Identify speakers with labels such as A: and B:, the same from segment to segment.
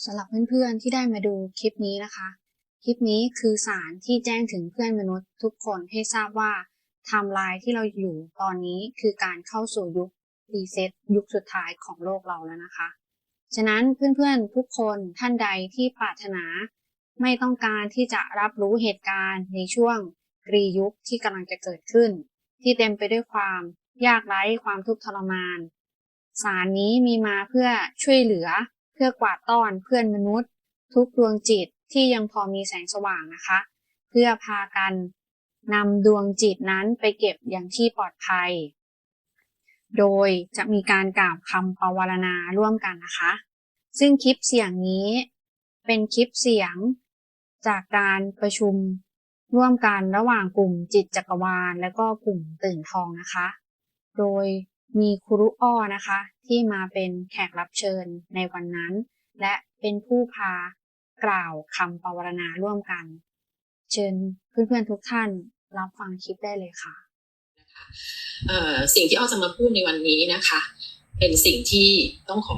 A: สำหรับเพื่อนๆที่ได้มาดูคลิปนี้นะคะ คลิปนี้คือสารที่แจ้งถึงเพื่อนมนุษย์ทุกคนให้ทราบว่าไทม์ไลน์ที่เราอยู่ตอนนี้คือการเข้าสู่ยุครีเซ็ตยุคสุดท้ายของโลกเราแล้วนะคะ ฉะนั้นเพื่อนๆทุกคนท่านใดที่ปรารถนาไม่ต้องการที่จะรับรู้เหตุการณ์ในช่วงรียุคที่กำลังจะเกิดขึ้นที่เต็มไปด้วยความยากไร้ความทุกข์ทรมานสารนี้มีมาเพื่อช่วยเหลือเพื่อกวาดต้อนเพื่อนมนุษย์ทุกดวงจิตที่ยังพอมีแสงสว่างนะคะเพื่อพากันนำดวงจิตนั้นไปเก็บอย่างที่ปลอดภัยโดยจะมีการกล่าวคำปวารณาร่วมกันนะคะซึ่งคลิปเสียงนี้เป็นคลิปเสียงจากการประชุมร่วมกันระหว่างกลุ่มจิตจักรวาลและก็กลุ่มตื่นทองนะคะโดยมีครูอ้อนะคะที่มาเป็นแขกรับเชิญในวันนั้นและเป็นผู้พากล่าวคำปวารณาร่วมกันเชิญเพื่อนๆทุกท่านรับฟังคลิปได้เลยค่ะ
B: สิ่งที่อ้อจะมาพูดในวันนี้นะคะเป็นสิ่งที่ต้องขอ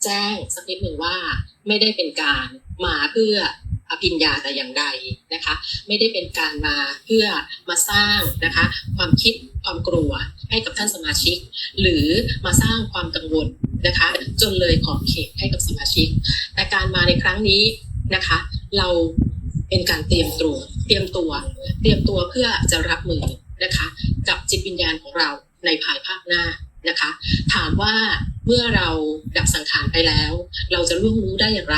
B: แจ้งสักนิดหนึ่งว่าไม่ได้เป็นการมาเพื่ออภิญญาแต่อย่างใดนะคะไม่ได้เป็นการมาเพื่อมาสร้างนะคะความคิดความกลัวให้กับท่านสมาชิกหรือมาสร้างความกังวลนะคะจนเลยขอบเขตให้กับสมาชิกแต่การมาในครั้งนี้นะคะเราเป็นการเตรียมตัวเพื่อจะรับมือนะคะกับจิตวิญญาณของเราในภายภาคหน้านะคะถามว่าเมื่อเราดับสังขารไปแล้วเราจะล่วงรู้ได้อย่างไร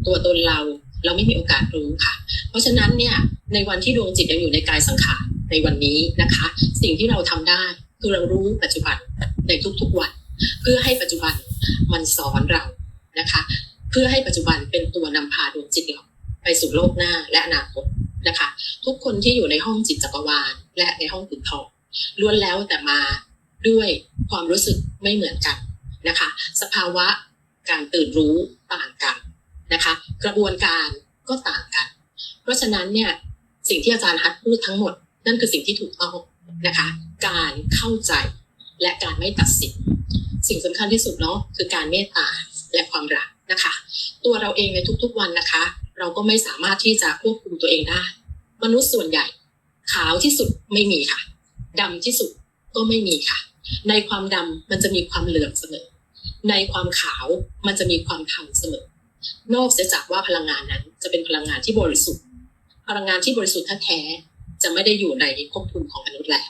B: ตัวตนเราไม่มีโอกาสรู้ค่ะเพราะฉะนั้นเนี่ยในวันที่ดวงจิตยังอยู่ในกายสังขารในวันนี้นะคะสิ่งที่เราทำได้คือเรารู้ปัจจุบันในทุกๆวันเพื่อให้ปัจจุบันมันสอนเรานะคะเพื่อให้ปัจจุบันเป็นตัวนำพาดวงจิตเราไปสู่โลกหน้าและอนาคตนะคะทุกคนที่อยู่ในห้องจิตจักรวาลและในห้องตื่นทองล้วนแล้วแต่มาด้วยความรู้สึกไม่เหมือนกันนะคะสภาวะการตื่นรู้ต่างกันนะคะกระบวนการก็ต่างกันเพราะฉะนั้นเนี่ยสิ่งที่อาจารย์ฮัทพูดทั้งหมดนั่นคือสิ่งที่ถูกต้องนะคะการเข้าใจและการไม่ตัดสินสิ่งสำคัญที่สุดเนาะคือการเมตตาและความรักนะคะตัวเราเองในทุกๆวันนะคะเราก็ไม่สามารถที่จะควบคุมตัวเองได้มนุษย์ส่วนใหญ่ขาวที่สุดไม่มีค่ะดำที่สุดก็ไม่มีค่ะในความดำมันจะมีความเหลืองเสมอในความขาวมันจะมีความเทาเสมอนอกเสียจากว่าพลังงานนั้นจะเป็นพลังงานที่บริสุทธิ์พลังงานที่บริสุทธิ์แท้ๆจะไม่ได้อยู่ในภพภูมิของมนุษย์แล้ว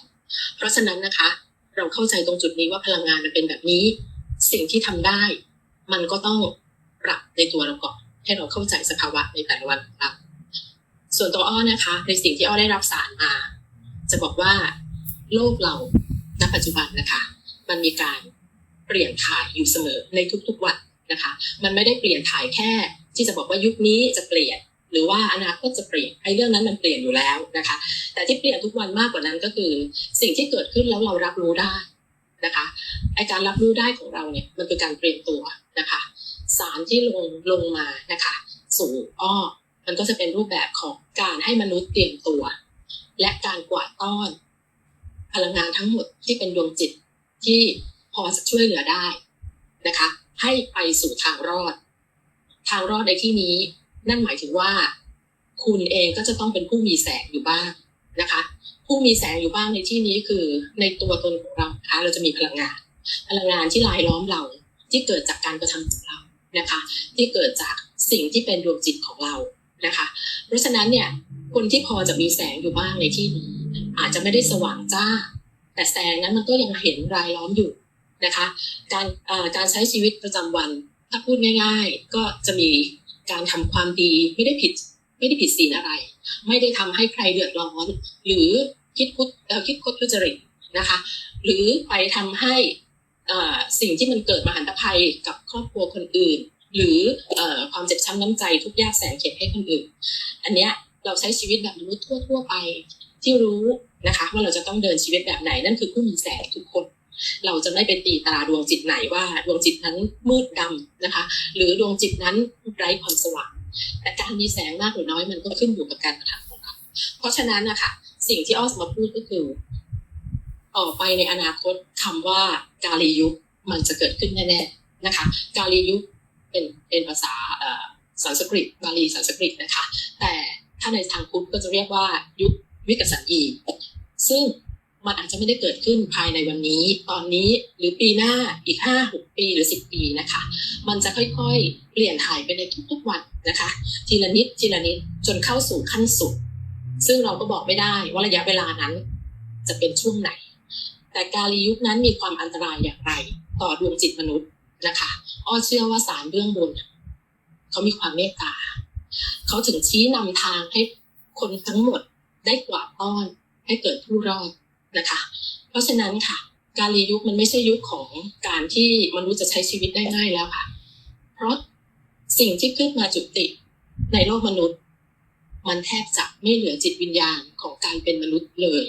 B: เพราะฉะนั้นนะคะเราเข้าใจตรงจุดนี้ว่าพลังงานมันเป็นแบบนี้สิ่งที่ทำได้มันก็ต้องปรับในตัวเราก่อนให้เราเข้าใจสภาวะในแต่ละวันของเราส่วนตัวอ้อนะคะในสิ่งที่อ้อได้รับสารมาจะบอกว่าโลกเราณปัจจุบันนะคะมันมีการเปลี่ยนถ่ายอยู่เสมอในทุกๆวันนะคะมันไม่ได้เปลี่ยนถ่ายแค่ที่จะบอกว่ายุคนี้จะเปลี่ยนหรือว่าอนาคตจะเปลี่ยนไอ้เรื่องนั้นมันเปลี่ยนอยู่แล้วนะคะแต่ที่เปลี่ยนทุกวันมากกว่านั้นก็คือสิ่งที่เกิดขึ้นแล้วเรารับรู้ได้นะคะไอ้การรับรู้ได้ของเราเนี่ยมันคือการเปลี่ยนตัวนะคะสารที่ลงมานะคะสู่อ้อมันก็จะเป็นรูปแบบของการให้มนุษย์เตรียมตัวและการกวาดต้อนพลังงานทั้งหมดที่เป็นดวงจิตที่พอจะช่วยเหลือได้นะคะให้ไปสู่ทางรอดในที่นี้นั่นหมายถึงว่าคุณเองก็จะต้องเป็นผู้มีแสงอยู่บ้างนะคะผู้มีแสงอยู่บ้างในที่นี้คือในตัวตนของเรานะคะเราจะมีพลังงานที่รายล้อมเราที่เกิดจากการกระทำของเรานะคะที่เกิดจากสิ่งที่เป็นดวงจิตของเรานะคะเพราะฉะนั้นเนี่ยคนที่พอจะมีแสงอยู่บ้างในที่นี้อาจจะไม่ได้สว่างจ้าแต่แสงนั้นมันก็ยังเห็นรายล้อมอยู่นะคะการใช้ชีวิตประจำวันถ้าพูดง่ายๆก็จะมีการทำความดีไม่ได้ผิดศีลอะไรไม่ได้ทำให้ใครเดือดร้อนหรือคิดคดทุจริตนะคะหรือไปทำให้สิ่งที่มันเกิดมหันตภัยกับครอบครัวคนอื่นหรือความเจ็บช้ำน้ำใจทุกข์ยากแสนเข็ญให้คนอื่นอันเนี้ยเราใช้ชีวิตแบบมนุษย์ทั่วไปที่รู้นะคะว่าเราจะต้องเดินชีวิตแบบไหนนั่นคือผู้มีแสงทุกคนเราจะไม่เป็นตีตาดวงจิตไหนว่าดวงจิตนั้นมืดดำนะคะหรือดวงจิตนั้นไร้ความสว่างแต่การมีแสงมากหรือน้อยมันก็ขึ้นอยู่กับการกระทำของเราเพราะฉะนั้นนะคะสิ่งที่อ้อมาพูดก็คือต่อไปในอนาคตคำว่ากาลียุคมันจะเกิดขึ้นแน่ๆนะคะกาลียุคเป็น เป็นภาษาสันสกฤตบาลีสันสกฤตนะคะแต่ถ้าในทางพุทธก็จะเรียกว่ายุควิกสันยีซึ่งมันอาจจะไม่ได้เกิดขึ้นภายในวันนี้ตอนนี้หรือปีหน้าอีก5-6 ปีหรือ10 ปีนะคะมันจะค่อยๆเปลี่ยนถ่ายไปในทุกๆวันนะคะทีละนิดทีละนิดจนเข้าสู่ขั้นสุดซึ่งเราก็บอกไม่ได้ว่าระยะเวลานั้นจะเป็นช่วงไหนแต่กาลียุคนั้นมีความอันตรายอย่างไรต่อดวงจิตมนุษย์นะคะอ้อเชื่อว่าศาลเบื้องบนเขามีความเมตตาเขาถึงชี้นำทางให้คนทั้งหมดได้กวาดต้อนให้เกิดผู้รอดนะคะเพราะฉะนั้นค่ะกาลียุคมันไม่ใช่ยุคของการที่มนุษย์จะใช้ชีวิตได้ง่ายแล้วค่ะเพราะสิ่งที่ขึ้นมาจุติในโลกมนุษย์มันแทบจะไม่เหลือจิตวิญญาณของการเป็นมนุษย์เลย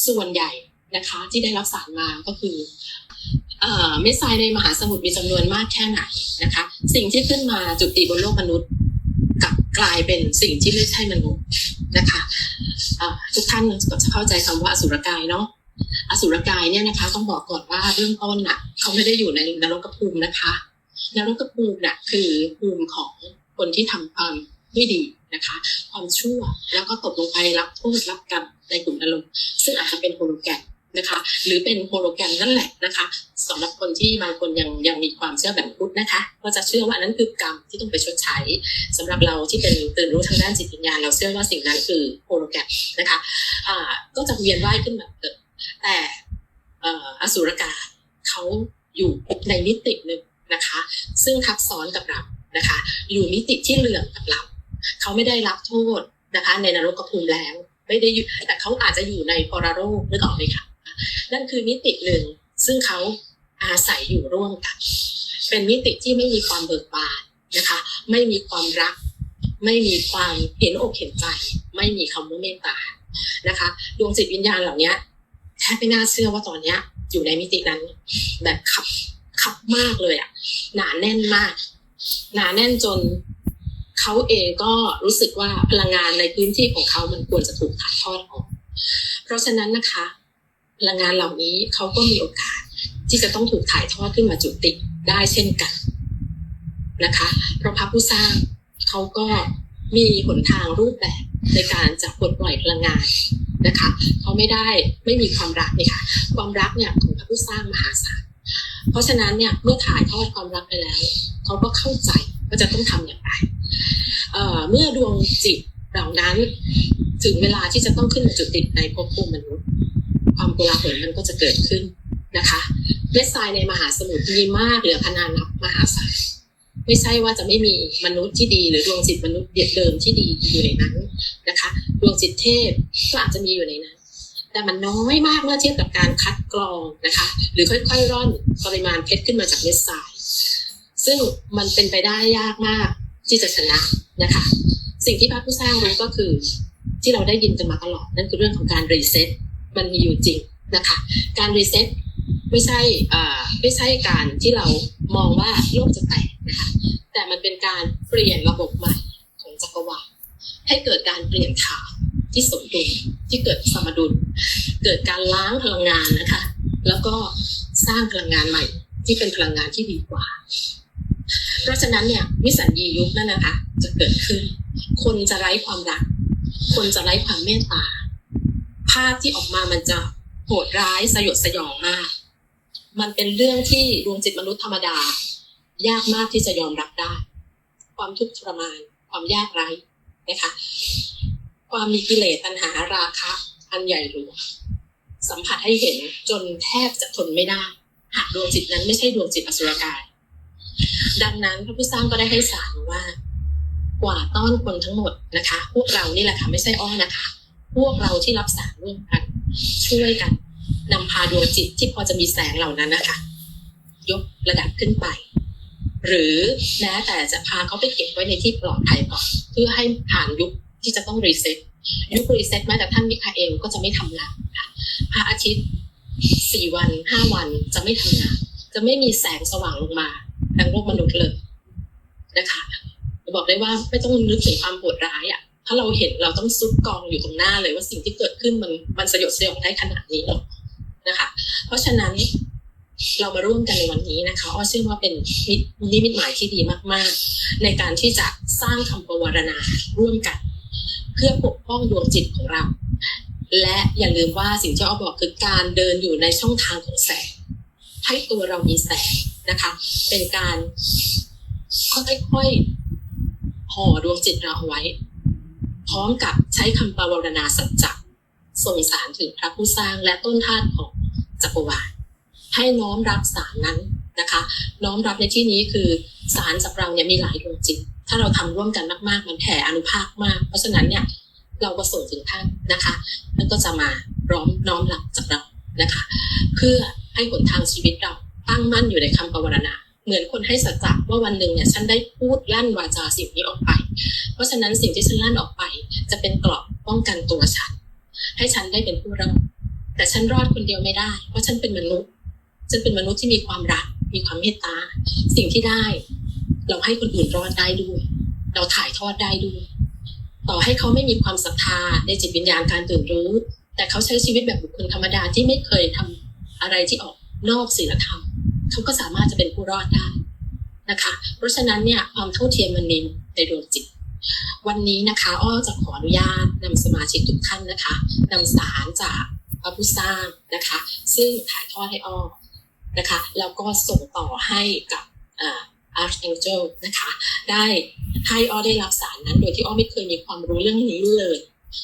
B: ส่วนใหญ่นะคะที่ได้รับสารมาก็คือเม็ดทรายในมหาสมุทรมีจำนวนมากแค่ไหนนะคะสิ่งที่ขึ้นมาจุติบนโลกมนุษย์กลับกลายเป็นสิ่งที่ไม่ใช่มนุษย์นะคะทุกท่านก็จะเข้าใจคำว่าอสุรกายเนาะอสุรกายเนี่ยนะคะต้องบอกก่อนว่าเรื่องต้นน่ะเขาไม่ได้อยู่ในนรกภูมินะคะนรกภูมิน่ะคือภูมิของคนที่ทำความไม่ดีนะคะความชั่วแล้วก็ตกลงไปรับโทษรับกรรมในกลุ่มนรกซึ่งอาจจะเป็นโฮโลแกรมนะคะหรือเป็นโฮโลแกรมนั่นแหละนะคะสำหรับคนที่บางคนยังมีความเชื่อแบบพุทธนะคะก็จะเชื่อว่านั้นคือกรรมที่ต้องไปชดใช้สำหรับเราที่เป็นตื่นรู้ทางด้านจิตวิญญาณเราเชื่อว่าสิ่งนั้นคือโฮโลแกรมนะคะก็จะเวียนว่ายขึ้นมาเกิดแต่อสุรกายเขาอยู่ในมิติหนึ่งนะคะซึ่งทับซ้อนกับเรานะคะอยู่มิติที่เหลื่อมกับเราเขาไม่ได้รับโทษนะคะในนรกภูมิแล้วไม่ได้อยู่แต่เขาอาจจะอยู่ในปรโลกนึกออกไหมคะนั่นคือมิติหนึ่งซึ่งเขาอาศัยอยู่ร่วมกันเป็นมิติที่ไม่มีความเบิกบานนะคะไม่มีความรักไม่มีความเห็นอกเห็นใจไม่มีคำว่าเมตตานะคะดวงจิตวิญญาณเหล่านี้แทบไม่น่าเชื่อว่าตอนนี้อยู่ในมิตินั้นแบบคับมากเลยอ่ะหนาแน่นมากหนาแน่นจนเขาเองก็รู้สึกว่าพลังงานในพื้นที่ของเขามันควรจะถูกถ่ายทอดออกเพราะฉะนั้นนะคะพลังงานเหล่านี้เขาก็มีโอกาสที่จะต้องถูกถ่ายทอดขึ้นมาจุติได้เช่นกันนะคะเพราะพระผู้สร้างเขาก็มีหนทางรูปแบบในการจะปลดปล่อยพลังงานนะคะเขาไม่มีความรักเลยค่ะความรักเนี่ยของพระผู้สร้างมหาศาลเพราะฉะนั้นเนี่ยเมื่อถ่ายทอดความรักไปแล้วเขาก็เข้าใจว่าจะต้องทำอย่างไรเมื่อดวงจิตเหล่านั้นถึงเวลาที่จะต้องขึ้นมาจุติในภพภูมิมนุษย์ความโกลาหลมันก็จะเกิดขึ้นนะคะเม็ดทรายในมหาสมุทรมีมากเหลือพนานับมหาศาลไม่ใช่ว่าจะไม่มีมนุษย์ที่ดีหรือดวงจิตมนุษย์เดิมที่ดีอยู่ในนั้นนะคะดวงจิตเทพก็อาจจะมีอยู่ในนั้นแต่มันน้อยมากเมื่อเทียบกับการคัดกรองนะคะหรือค่อยๆร่อนปริมาณเพชรขึ้นมาจากเม็ดทรายซึ่งมันเป็นไปได้ยากมากที่จะชนะนะคะสิ่งที่พระผู้สร้างรู้ก็คือที่เราได้ยินกันมาตลอดนั่นคือเรื่องของการรีเซ็ตมันมีอยู่จริงนะคะการรีเซ็ตไม่ใช่การที่เรามองว่าโลกจะแตกนะคะแต่มันเป็นการเปลี่ยนระบบใหม่ของจักรวาลให้เกิดการเปลี่ยนถ่ายที่สมดุลที่เกิดสมดุลเกิดการล้างพลังงานนะคะแล้วก็สร้างพลังงานใหม่ที่เป็นพลังงานที่ดีกว่าเพราะฉะนั้นเนี่ยวิสัญญียุคนั่นนะคะจะเกิดขึ้นคนจะไร้ความรักคนจะไร้ความเมตตาภาพที่ออกมามันจะโหดร้ายสยดสยองมากมันเป็นเรื่องที่ดวงจิตมนุษย์ธรรมดายากมากที่จะยอมรับได้ความทุกข์ทรมานความยากไร้นะคะความมีกิเลสตัณหาราคะอันใหญ่หลวงสัมผัสให้เห็นจนแทบจะทนไม่ได้หากดวงจิตนั้นไม่ใช่ดวงจิตอสุรกายดังนั้นพระผู้สร้างก็ได้ให้สารว่ากว่าต้อนคนทั้งหมดนะคะพวกเรานี่แหละค่ะไม่ใช่อ้อนะคะพวกเราที่รับสารร่วมกันช่วยกันนำพาดวงจิตที่พอจะมีแสงเหล่านั้นนะคะยกระดับขึ้นไปหรือแม้แต่จะพาเขาไปเก็บไว้ในที่ปลอดภัยก่อนเพื่อให้ผ่านยุคที่จะต้องรีเซ็ตยุครีเซ็ตแม้แต่ท่านมิคาเอลก็จะไม่ทำงานค่ะพระอาทิตย์4 วัน5 วันจะไม่ทำงานจะไม่มีแสงสว่างลงมาดังโลกมนุษย์เลยนะคะบอกได้ว่าไม่ต้องนึกถึงความโหดร้ายอ่ะถ้าเราเห็นเราต้องซุกกองอยู่ตรงหน้าเลยว่าสิ่งที่เกิดขึ้นมันสยดสยองได้ขนาดนี้นะคะเพราะฉะนั้น เรามาร่วมกันในวันนี้นะคะอ้อเชื่อว่าเป็นนิมิตหมายที่ดีมากๆในการที่จะสร้างคำปวารณาร่วมกันเพื่อปกป้องดวงจิตของเราและอย่าลืมว่าสิ่งที่อ้อบอกคือการเดินอยู่ในช่องทางของแสงให้ตัวเรามีแสงนะคะเป็นการค่อยๆห่อดวงจิตเราเอาไว้พร้อมกับใช้คำปวารณาสัจจะส่งสารถึงพระผู้สร้างและต้นธาตุของจักรวาลให้น้อมรับสารนั้นนะคะน้อมรับในที่นี้คือสารจากเราเนี่ยมีหลายดวงจิตถ้าเราทำร่วมกันมากๆมันแผ่อนุภาคมากเพราะฉะนั้นเนี่ยเราก็ส่งถึงท่านนะคะท่านก็จะมาน้อมรับจากเรานะคะเพื่อให้หนทางชีวิตเราตั้งมั่นอยู่ในคำปวารณาเหมือนคนให้สัจจะว่าวันหนึ่งเนี่ยฉันได้พูดลั่นวาจาสิ่งนี้ออกไปเพราะฉะนั้นสิ่งที่ฉันลั่นออกไปจะเป็นเกราะป้องกันตัวฉันให้ฉันได้เป็นผู้รอดแต่ฉันรอดคนเดียวไม่ได้เพราะฉันเป็นมนุษย์ที่มีความรักมีความเมตตาสิ่งที่ได้เราให้คนอื่นรอดได้ด้วยเราถ่ายทอดได้ด้วยต่อให้เขาไม่มีความศรัทธาในจิตวิญญาณการตื่นรู้แต่เขาใช้ชีวิตแบบบุคคลธรรมดาที่ไม่เคยทำอะไรที่ออกนอกศีลธรรมเขาก็สามารถจะเป็นผู้รอดได้นะคะเพราะฉะนั้นเนี่ยความเท่าเทียมมันมีในดวงจิตวันนี้นะคะอ้อจะขออนุญาตนำสมาชิกทุกท่านนะคะนำสารจากพระผู้สร้างนะคะซึ่งถ่ายทอดให้อ้อนะคะแล้วก็ส่งต่อให้กับArchangel นะคะได้ให้อ้อได้รับสารนั้นโดยที่อ้อไม่เคยมีความรู้เรื่องนี้เลย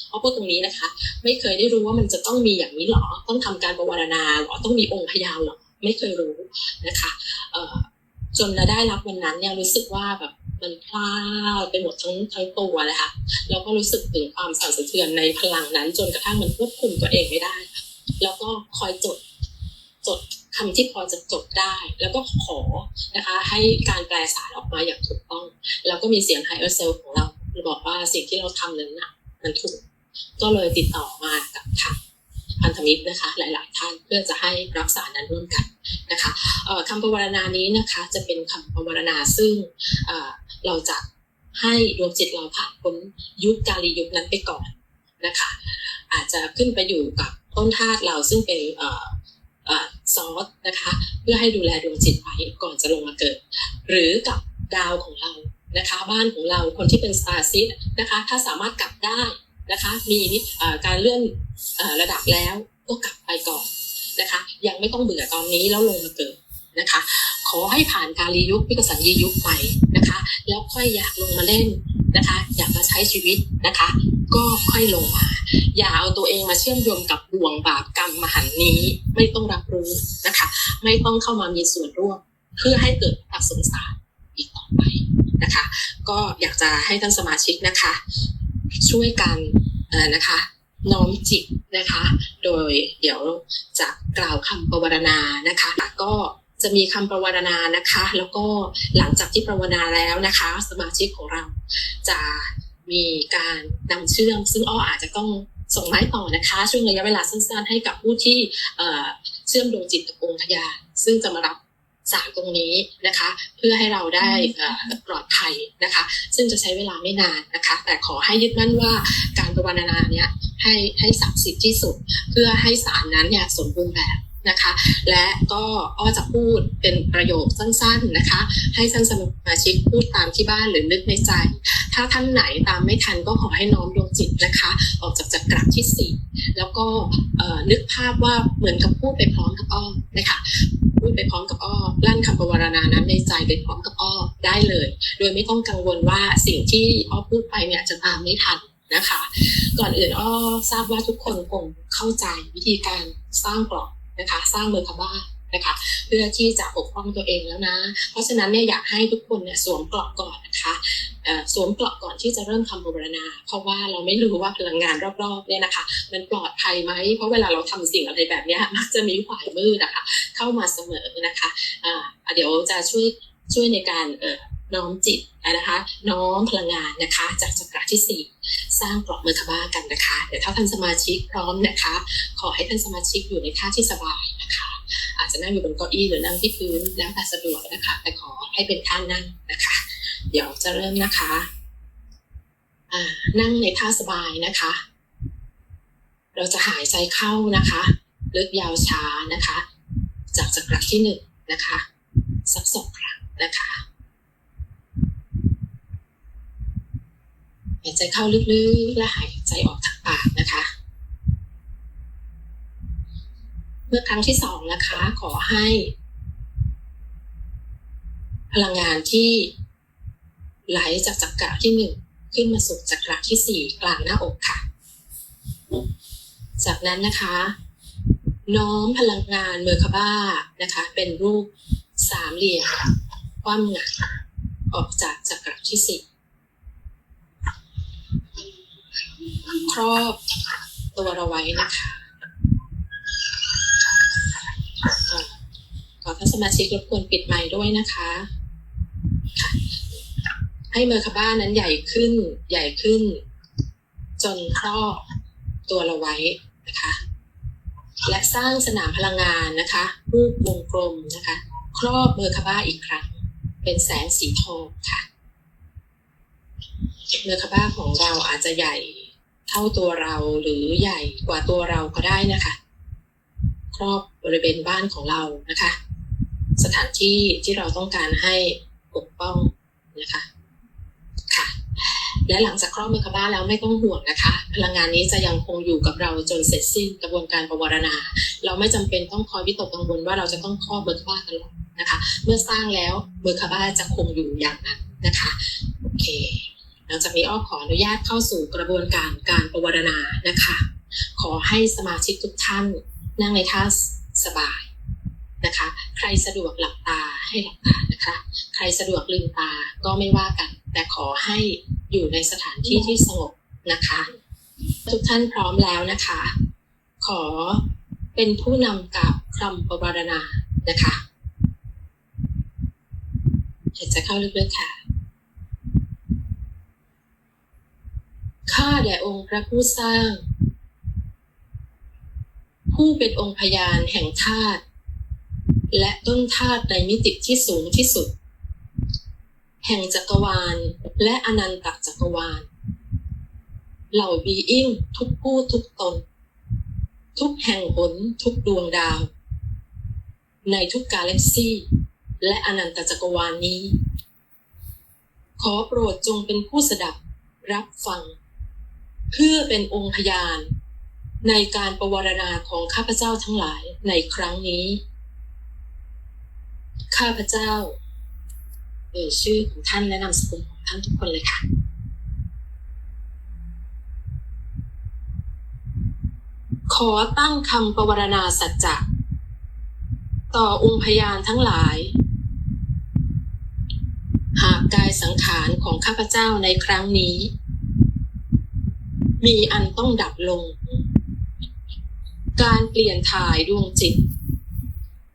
B: อ้อพูดตรงนี้นะคะไม่เคยได้รู้ว่ามันจะต้องมีอย่างนี้หรอต้องทำการปวารณาหรอต้องมีองค์พยานหรอไม่เคยรู้นะคะจนเราได้รับวันนั้นเนี่ยรู้สึกว่าแบบมันพลาดไปหมดทั้งตัวเลยค่ะแล้วก็รู้สึกถึงความสั่นสะเทือนในพลังนั้นจนกระทั่งมันควบคุมตัวเองไม่ได้แล้วก็คอยจดคำที่พอจะจดได้แล้วก็ขอนะคะให้การแปลสารออกมาอย่างถูกต้องแล้วก็มีเสียง higher self ของเราบอกว่าสิ่งที่เราทำนั้นน่ะมันถูกก็เลยติดต่อมากับทางพันธมิตรนะคะหลายๆท่านเพื่อจะให้รับสารนั้นร่วมกันนะคะคำปวารณานี้นะคะจะเป็นคำปวารณาซึ่งเราจะให้ดวงจิตเราผ่านพ้นยุคกาลียุคนั้นไปก่อนนะคะอาจจะขึ้นไปอยู่กับต้นธาตุเราซึ่งเป็นซอสนะคะเพื่อให้ดูแลดวงจิตไว้ก่อนจะลงมาเกิดหรือกับดาวของเรานะคะบ้านของเราคนที่เป็นสตาร์ซิสนะคะถ้าสามารถกลับได้นะคะมีการเลื่อนระดับแล้วก็กลับไปก่อนนะคะยังไม่ต้องเบื่อตอนนี้แล้วลงมาเกิดนะคะขอให้ผ่านกาลียุคพิกษันยียุคไปนะคะแล้วค่อยอยากลงมาเล่นนะคะอยากมาใช้ชีวิตนะคะก็ค่อยลงมาอย่าเอาตัวเองมาเชื่อมโยงกับบ่วงบาปกรรมมหันต์นี้ไม่ต้องรับรู้นะคะไม่ต้องเข้ามามีส่วนร่วมเพื่อให้เกิดความสงสารอีกต่อไปนะคะก็อยากจะให้ท่านสมาชิกนะคะช่วยกันนะคะน้อมจิตนะคะโดยเดี๋ยวจะกล่าวคำปวารณานะคะก็จะมีคำปวารณานะคะแล้วก็หลังจากที่ปวารณาแล้วนะคะสมาชิกของเราจะมีการนำเชื่อมซึ่งอ้ออาจจะต้องส่งไม้ต่อนะคะช่วงระยะเวลาสั้นๆให้กับผู้ที่เชื่อมดวงจิตกับองค์พญาซึ่งจะมารับสารตรงนี้นะคะเพื่อให้เราได้ปลอดภัยนะคะซึ่งจะใช้เวลาไม่นานนะคะแต่ขอให้ยึดมั่นว่าการปวารณาเนี่ยให้ศักดิ์สิทธิ์ที่สุดเพื่อให้สารนั้นเนี่ยสมบูรณ์แบบนะคะและก็อ้อจะพูดเป็นประโยคสั้นๆนะคะให้ท่านสมาชิกพูดตามที่บ้านหรือนึกในใจถ้าท่านไหนตามไม่ทันก็ขอให้น้อมดวงจิตนะคะออกจากจักระที่4แล้วก็นึกภาพว่าเหมือนกับพูดไปพร้อมกับอ้อนะคะพูดไปพร้อมกับอ้อลั่นคำปวารณานั้นในใจไปพร้อมกับอ้อได้เลยโดยไม่ต้องกังวลว่าสิ่งที่อ้อพูดไปเนี่ยจะตามไม่ทันนะคะก่อนอื่นอ้อทราบว่าทุกคนคงเข้าใจวิธีการสร้างกรอบนะคะสร้างเมอร์คาบ้านะคะเพื่อที่จะปกป้องตัวเองแล้วนะเพราะฉะนั้นเนี่ยอยากให้ทุกคนเนี่ยสวมเกราะก่อนนะคะสวมเกราะก่อนที่จะเริ่มคำปวารณาเพราะว่าเราไม่รู้ว่าพลังงานรอบๆเนี่ยนะคะมันปลอดภัยไหมเพราะเวลาเราทำสิ่งอะไรแบบนี้มักจะมีฝ่ายมืดนะคะเข้ามาเสมอนะคะเดี๋ยวจะช่วยในการน้อมจิตนะคะน้อมพลังงานนะคะจากจักระที่4สร้างเกราะเมอร์คาบ้ากันนะคะเดี๋ยวถ้าท่านสมาชิกพร้อมนะคะขอให้ท่านสมาชิกอยู่ในท่าที่สบายนะคะอาจจะนั่งอยู่บนเก้าอี้หรือนั่งที่พื้นแล้วแต่สะดวกนะคะแต่ขอให้เป็นท่านั่งนะคะเดี๋ยวจะเริ่มนะคะนั่งในท่าสบายนะคะเราจะหายใจเข้านะคะลึกยาวช้านะคะ จากจักระที่1นะคะสัก2 ครั้งนะคะหายใจเข้าลึกๆและหายใจออกทางปากนะคะเมื่อครั้งที่2นะคะขอให้พลังงานที่ไหลจากจักระที่1ขึ้นมาสู่จักระที่4กลางหน้าอกค่ะจากนั้นนะคะน้อมพลังงานเมอร์คาบ้านะคะเป็นรูป3 เหลี่ยมคว่ำหงายออกจากจักระที่4ครอบตัวเราไว้นะคะขอท่านสมาชิกรบกวนปิดไมค์ด้วยนะคะค่ะให้เมอร์คาบ้านั้นใหญ่ขึ้นจนครอบตัวเราไว้นะคะและสร้างสนามพลังงานนะคะรูปวงกลมนะคะครอบเมอร์คาบ้าอีกครั้งเป็นแสงสีทองค่ะเมอร์คาบ้าของเราอาจจะใหญ่เท่าตัวเราหรือใหญ่กว่าตัวเราก็ได้นะคะครอบบริเวณบ้านของเรานะคะสถานที่ที่เราต้องการให้ปกป้องนะคะค่ะและหลังจากครอบเมอร์คาบ้าแล้วไม่ต้องห่วงนะคะพลังงานนี้จะยังคงอยู่กับเราจนเสร็จสิ้นกระบวนการปวารณาเราไม่จำเป็นต้องคอยวิตกกังวลว่าเราจะต้องครอบเมอร์คาบ้าตลอดนะคะเมื่อสร้างแล้วเมอร์คาบ้าจะคงอยู่อย่างนั้นนะคะโอเคหลังจากนี้อ้อขออนุญาตเข้าสู่กระบวนการปวารณานะคะขอให้สมาชิกทุกท่านนั่งในท่าสบายนะคะใครสะดวกหลับตาให้หลับตานะคะใครสะดวกลืมตาก็ไม่ว่ากันแต่ขอให้อยู่ในสถานที่ที่สงบนะคะทุกท่านพร้อมแล้วนะคะขอเป็นผู้นำกับคำปวารณานะคะหายใจเข้าลึกๆค่ะข้าแต่องค์พระผู้สร้างผู้เป็นองค์พยานแห่งธาตุและต้นธาตุในมิติที่สูงที่สุดแห่งจักรวาลและอนันตจักรวาลเหล่าบีอิงทุกผู้ทุกตนทุกแห่งหนทุกดวงดาวในทุกกาแล็กซี่และอนันตจักรวาลนี้ขอโปรดจงเป็นผู้สดับรับฟังเพื่อเป็นองค์พยานในการปวารณาของข้าพเจ้าทั้งหลายในครั้งนี้ข้าพเจ้าชื่อของท่านและนามสกุลของท่านทุกคนเลยค่ะขอตั้งคำปวารณาสัจจะต่อองค์พยานทั้งหลายหากกายสังขารของข้าพเจ้าในครั้งนี้มีอันต้องดับลงการเปลี่ยนถ่ายดวงจิต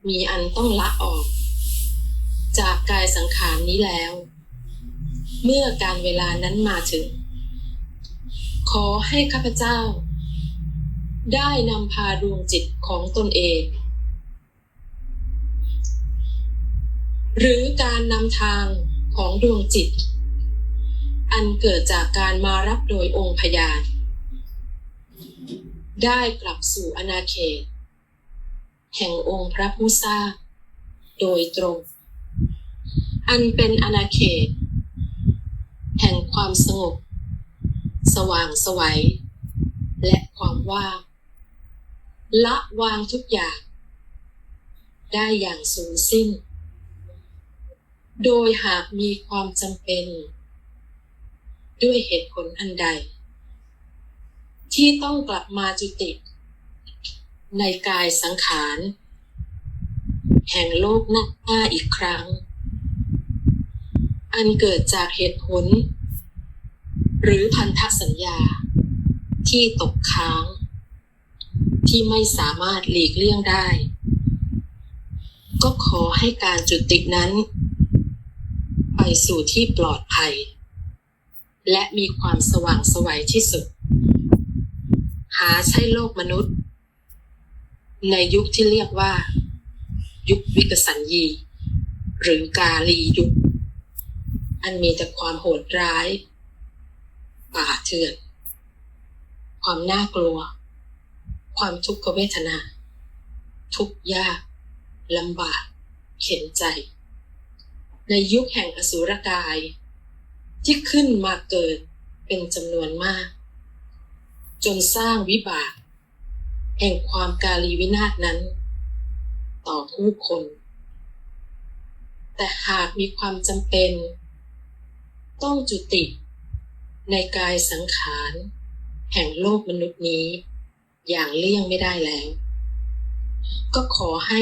B: มีอันต้องละออกจากกายสังขารนี้แล้วเมื่อการเวลานั้นมาถึงขอให้ข้าพเจ้าได้นำพาดวงจิตของตนเองหรือการนำทางของดวงจิตอันเกิดจากการมารับโดยองค์พยานได้กลับสู่อาณาเขตแห่งองค์พระผู้สร้างโดยตรงอันเป็นอาณาเขตแห่งความสงบสว่างไสวและความว่างละวางทุกอย่างได้อย่างสูญสิ้นโดยหากมีความจำเป็นด้วยเหตุผลอันใดที่ต้องกลับมาจุติในกายสังขารแห่งโลกหน้าอีกครั้งอันเกิดจากเหตุผลหรือพันธสัญญาที่ตกค้างที่ไม่สามารถหลีกเลี่ยงได้ก็ขอให้การจุตินั้นไปสู่ที่ปลอดภัยและมีความสว่างไสวที่สุดหาใช่โลกมนุษย์ในยุคที่เรียกว่ายุควิกสัญญีหรือกาลียุคอันมีแต่ความโหดร้ายป่าเถื่อนความน่ากลัวความทุกขเวทนาทุกข์ยาก ลำบากเข็นใจในยุคแห่งอสูรกายที่ขึ้นมาเกิดเป็นจำนวนมากจนสร้างวิบากแห่งความกาลีวินาศนั้นต่อผู้คนแต่หากมีความจำเป็นต้องจุติในกายสังขารแห่งโลกมนุษย์นี้อย่างเลี่ยงไม่ได้แล้วก็ขอให้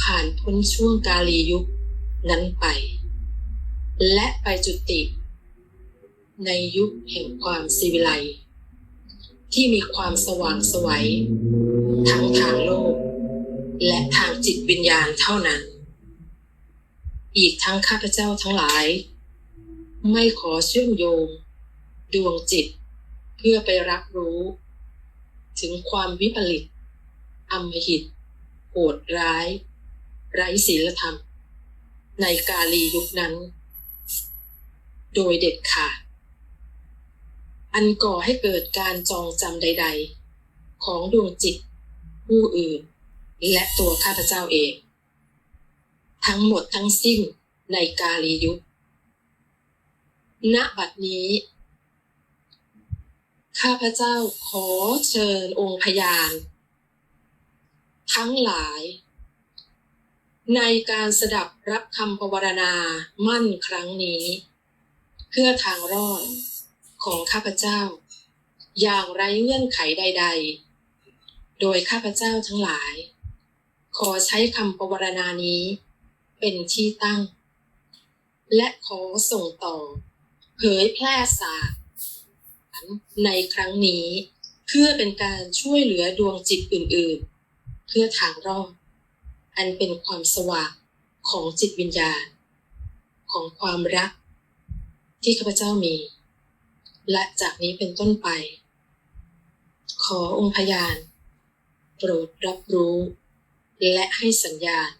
B: ผ่านพ้นช่วงกาลียุคนั้นไปและไปจุติในยุคแห่งความศิวิไลซ์ที่มีความสว่างไสวทั้งทางโลกและทางจิตวิญญาณเท่านั้นอีกทั้งข้าพเจ้าทั้งหลายไม่ขอเชื่อมโยงดวงจิตเพื่อไปรับรู้ถึงความวิปริตอำมหิตโหดร้ายไร้ศีลธรรมในกาลียุคนั้นโดยเด็ดขาดอันก่อให้เกิดการจองจำใดๆของดวงจิตผู้อื่นและตัวข้าพเจ้าเองทั้งหมดทั้งสิ้นในกาลียุคณบัดนี้ข้าพเจ้าขอเชิญองค์พยานทั้งหลายในการสดับรับคำปวารณามั่นครั้งนี้เพื่อทางรอดของข้าพเจ้าอย่างไร้เงื่อนไขใดๆโดยข้าพเจ้าทั้งหลายขอใช้คำปวารณานี้เป็นที่ตั้งและขอส่งต่อเผยแพร่สารในครั้งนี้เพื่อเป็นการช่วยเหลือดวงจิตอื่นๆเพื่อทางรอดอันเป็นความสว่างของจิตวิญญาณของความรักที่ข้าพเจ้ามีและจากนี้เป็นต้นไปขอองค์พยานโปรดรับรู้และให้สัญญาณ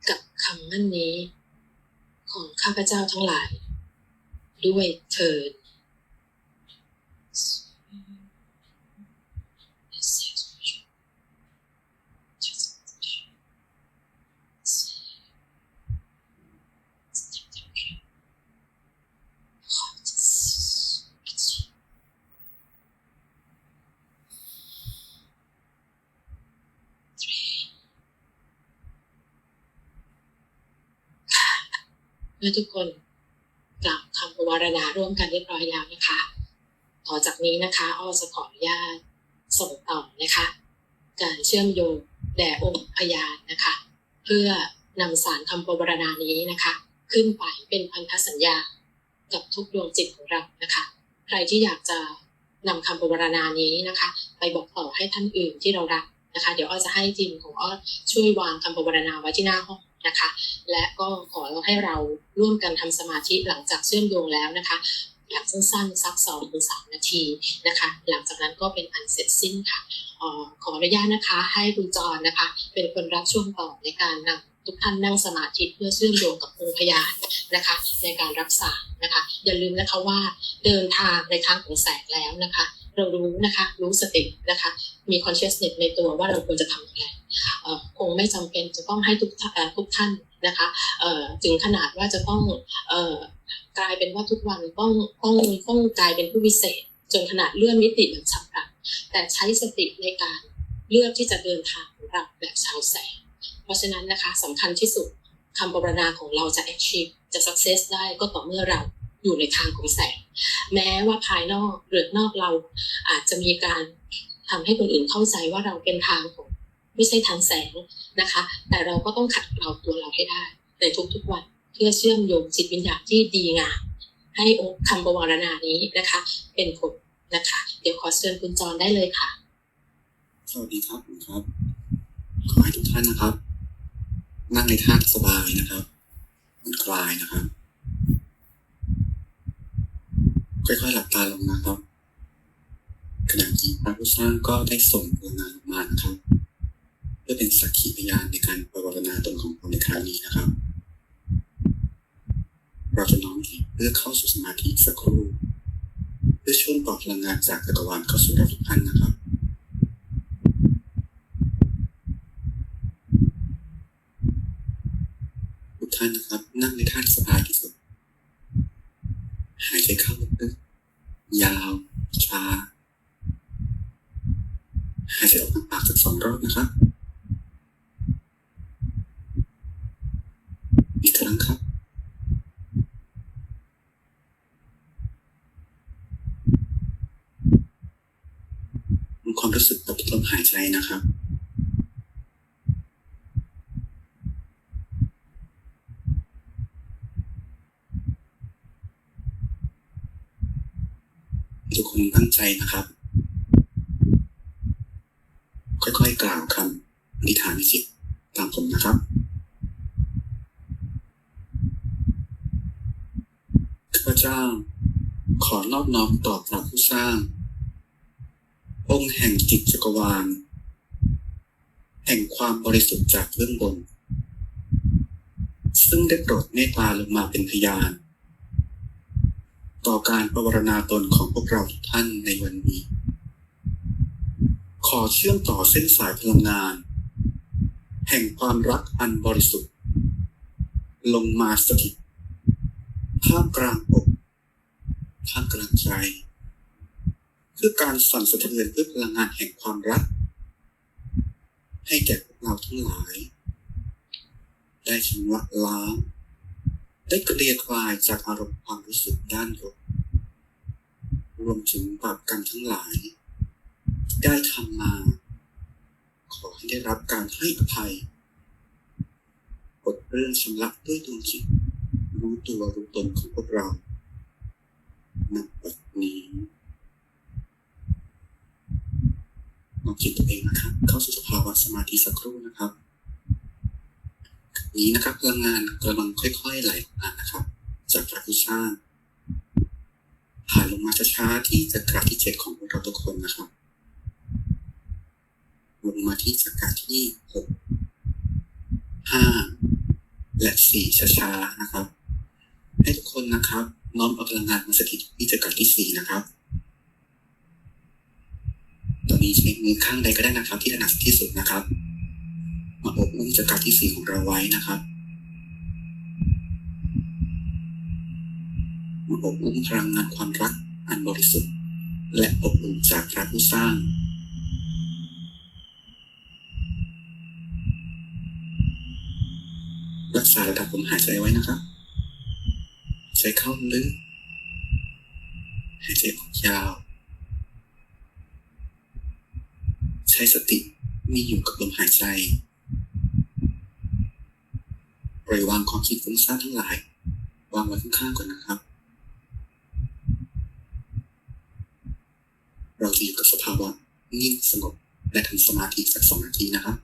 B: กับคำมั่นนี้ของข้าพเจ้าทั้งหลายด้วยเถิดเมื่อทุกคนกล่าวคำปวารณาร่วมกันเรียบร้อยแล้วนะคะต่อจากนี้นะคะอ้อจะขออนุญาตส่งต่อนะคะการเชื่อมโยงแด่องค์พยานนะคะเพื่อนำสารคำปวารณานี้นะคะขึ้นไปเป็นพันธสัญญากับทุกดวงจิตของเรานะคะใครที่อยากจะนำคำปวารณานี้นะคะไปบอกต่อให้ท่านอื่นที่เรารักนะคะเดี๋ยวอ้อจะให้ทีมของอ้อช่วยวางคำปวารณาไว้ที่หน้าห้องนะคะและก็ขอให้เราร่วมกันทำสมาธิหลังจากเชื่อมโยงแล้วนะคะอย่างสั้นๆสัก 2-3 นาทีนะคะหลังจากนั้นก็เป็นอันเสร็จสิ้นค่ะขออนุญาตนะคะให้คุณจรนะคะเป็นคนรับช่วงต่อในการนำทุกท่านนั่งสมาธิเพื่อเชื่อมโยงกับองค์พยานนะคะในการรับสารนะคะอย่าลืมนะคะว่าเดินทางในทางของแสงแล้วนะคะเรารู้นะคะรู้สตินะคะมี consciousness ในตัวว่าเราควรจะทำอะไรคงไม่จำเป็นจะต้องให้ทุกท่านนะคะถึงขนาดว่าจะต้องกลายเป็นว่าทุกวันต้องกลายเป็นผู้วิเศษจนขนาดเลื่อนมิติแบบฉับพลันแต่ใช้สติในการเลือกที่จะเดินทางของเราแบบชาวแสงเพราะฉะนั้นนะคะสำคัญที่สุดคำปรารถนาของเราจะ achieve จะ success ได้ก็ต่อเมื่อเราอยู่ในทางของแสงแม้ว่าภายนอกหรือนอกเราอาจจะมีการทำให้คนอื่นเข้าใจว่าเราเป็นทางของไม่ใช่ทางแสงนะคะแต่เราก็ต้องขัดเกลาตัวเราให้ได้ในทุกๆวันเพื่อเชื่อมโยงจิตวิญญาณที่ดีงามให้คำปรารถนานี้นะคะเป็นผลนะคะเดี๋ยวขอเชิญคุณจรได้เลยค่ะ
C: สวัสดีครับผมครับขอให้ทุกท่านนะครับนั่งในท่าสบายนะครับผ่อนคลายนะครับค่อยๆหลับตาลงนะครับขณะนี้พระผู้สร้างก็ได้ส่งพลังงานมานะครับเพื่อเป็นสักขีพยานในการปรารถนาตนของเราในครั้งนี้นะครับเราจะน้อมจิตเพื่อเข้าสู่สมาธิสักครู่เพื่อช่วยต่อพลังงานจากจักรวาลเข้าสู่เราทุกท่านนะครับ นะครับ นั่งในท่าที่สบายที่สุดหายใจเข้าลึกๆยาวช้าหายใจออกทางปากสัก2 รอบนะครับอีกครั้งครับมีความรู้สึกกับลมหายใจนะครับทุกคนตั้งใจนะครับค่อยๆกล่าวคำอธิษฐานในจิตตามผมนะครับข้าพเจ้าขอนอบน้อมต่อพระผู้สร้างองค์แห่งจิตจักรวาลแห่งความบริสุทธิ์จากเบื้องบนซึ่งได้โปรดเมตตาลงมาเป็นพยานต่อการปวารณาตนของพวกเราทุกท่านในวันนี้ขอเชื่อมต่อเส้นสายพลังงานแห่งความรักอันบริสุทธิ์ลงมาสถิตท่ามกลางอกท่ามกลางใจเพื่อการสั่นสะเทือนเพื่อพลังงานแห่งความรักให้แก่พวกเราทั้งหลายได้ชำระล้างได้เกลี่ยคลายจากอารมณ์ความรู้สึกด้านลบรวมถึงบาปกรรมทั้งหลายได้ทำมาขอให้ได้รับการให้อภัยปลดเรื่องชำระด้วยดวงจิตรู้ตัวรู้ตนของพวกเราณบัดนี้น้อมจิตตัวเองนะครับเข้าสู่สภาวะสมาธิสักครู่นะครับนี้นะครับพลังงานกำลังค่อยๆไหลออกมานะครับจากพระผู้สร้างผ่านลงมาช้าๆที่จักระที่7ของพวกเราทุกคนนะครับลงมาที่จักระที่6 5 และ 4ช้าๆนะครับให้ทุกคนนะครับน้อมเอาพลังงานมาสถิตที่จักระที่4นะครับตอนนี้ใช้มือข้างใดก็ได้นะครับที่ถนัดที่สุดนะครับมาอบอุ้มจักระที่4ของเราไว้นะครับมาอบอุ้มพลังงานความรักอันบริสุทธิ์และอบอุ่นจากพระผู้สร้างรักษาระดับลมหายใจไว้นะครับหายใจเข้าลึกหายใจออกยาวใช้สติมีอยู่กับลมหายใจปล่อยวางความคิดฟุ้งซ่านทั้งหลายวางไว้ข้างๆก่อนนะครับเราจะอยู่กับสภาวะนิ่งสงบและทำสมาธิสัก2 นาทีนะครับ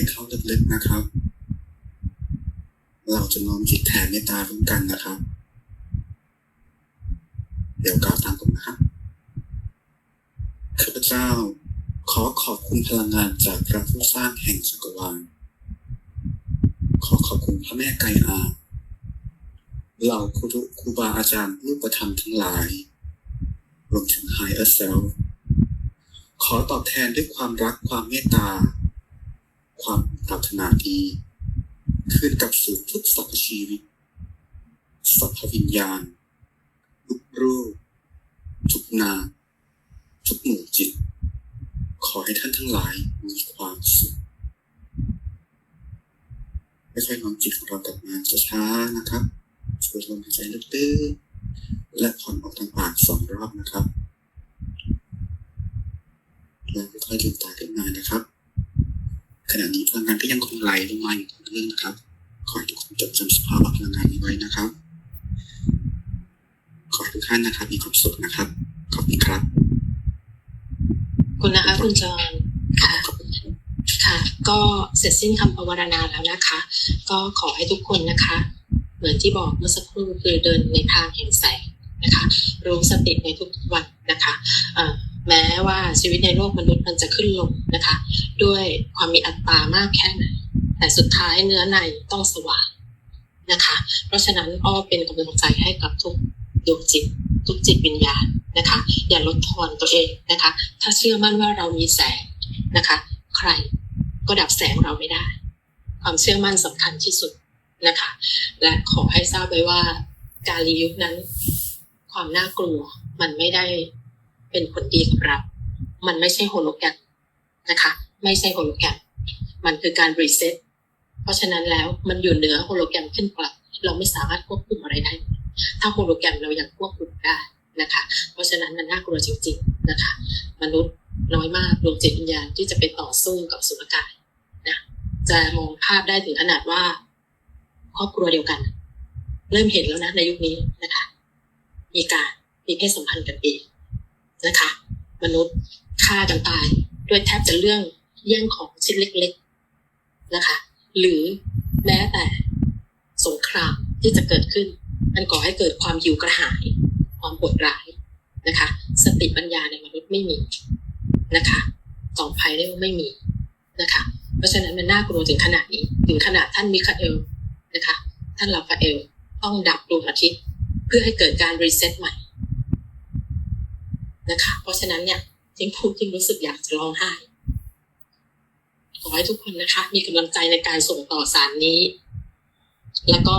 C: เข้าลึกๆนะครับ เราจะน้อมจิตแผ่เมตตาร่วมกันนะครับ เดี๋ยวกล่าวตามผมนะครับข้าพเจ้าขอขอบคุณพลังงานจากพระผู้สร้างแห่งจักรวาลขอขอบคุณพระแม่ไกอาเหล่าครูบาอาจารย์รูปธรรมทั้งหลายรวมถึง Higher Self ขอตอบแทนด้วยความรักความเมตตาความปรารถนาดีคืนกลับสู่ทุกสรรพชีวิตสรรพวิญญาณทุกรูปทุกนามทุกหมู่จิตขอให้ท่านทั้งหลายมีความสุขค่อยๆน้อมจิตของเรากลับมาช้าๆนะครับสูดลมหายใจลึกๆและผ่อนออกทางปาก2 รอบนะครับแล้วค่อยๆลืมตาขึ้นมานะครับขณะนี้พลังงานก็ยังคงไหลลงมาอยู่ต่อเนื่องนะครับขอให้ทุกคนจดจำสภาวะพลังงานนี้ไว้นะครับขอให้ทุกท่านนะครับมีความสุขนะครับขอบคุณครับ
B: คุณนะคะคุณจอนค่ะค่ะก็เสร็จสิ้นคำภาวนาแล้วนะคะก็ขอให้ทุกคนนะคะเหมือนที่บอกเมื่อสักครู่คือเดินในทางแห่งแสงนะคะรู้สติในทุกวันนะคะแม้ว่าชีวิตในโลกมนุษย์มันจะขึ้นลงนะคะด้วยความมีอัตตามากแค่ไหนแต่สุดท้ายเนื้อในต้องสว่างนะคะเพราะฉะนั้นอ้อเป็นกำลังใจให้กับทุกดวงจิตทุกจิตวิญญาณนะคะอย่าลดทอนตัวเองนะคะถ้าเชื่อมั่นว่าเรามีแสงนะคะใครก็ดับแสงเราไม่ได้ความเชื่อมั่นสำคัญที่สุดนะคะและขอให้ทราบไว้ว่าการรียุคนั้นความน่ากลัวมันไม่ได้เป็นผลดีกับเรามันไม่ใช่โฮโลแกรมนะคะไม่ใช่โฮโลแกรมมันคือการรีเซ็ตเพราะฉะนั้นแล้วมันอยู่เหนือโฮโลแกรมขึ้นกลับเราไม่สามารถควบคุมอะไรได้ถ้าโฮโลแกรมเรายังควบคุมได้นะคะเพราะฉะนั้นมันน่ากลัวจริงๆนะคะมนุษย์น้อยมากดวงจิตวิญญาณที่จะไปต่อสู้กับสุรกายนะจะมองภาพได้ถึงขนาดว่าครอบครัวเดียวกันเริ่มเห็นแล้วนะในยุคนี้นะคะมีเพศสัมพันธ์กันเองนะคะมนุษย์ฆ่ากันตายด้วยแทบจะเรื่องแย่งของชิ้นเล็กๆนะคะหรือแม้แต่สงครามที่จะเกิดขึ้นมันก่อให้เกิดความหิวกระหายความปวดร้ายนะคะสติปัญญาในมนุษย์ไม่มีนะคะต่อภัยได้ไม่มีนะคะเพราะฉะนั้นมันน่ากลัวถึงขนาดนี้ถึงขนาดท่านมิคาเอลนะคะท่านลาฟาเอลต้องดับดวงอาทิตย์เพื่อให้เกิดการรีเซ็ตใหม่นะคะเพราะฉะนั้นเนี่ยยิ่งพูดยิ่งรู้สึกอยากจะร้องไห้ขอให้ทุกคนนะคะมีกำลังใจในการส่งต่อสารนี้แล้วก็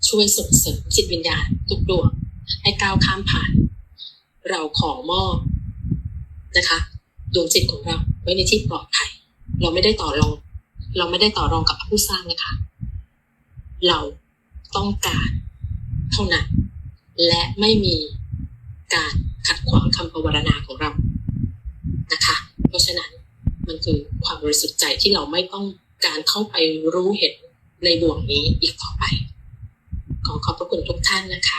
B: ช่วยส่งเสริมจิตวิญญาณทุกดวงให้ก้าวข้ามผ่านเราขอมอบนะคะดวงจิตของเราไว้ในที่ปลอดภัยเราไม่ได้ต่อรองกับผู้สร้างนะคะเราต้องการเท่านั้นและไม่มีการขัดขวางคำภาวนาของเรานะคะเพราะฉะนั้นมันคือความบริสุทธิ์ใจที่เราไม่ต้องการเข้าไปรู้เห็นในบ่วงนี้อีกต่อไปขอขอบพระคุณทุกท่านนะคะ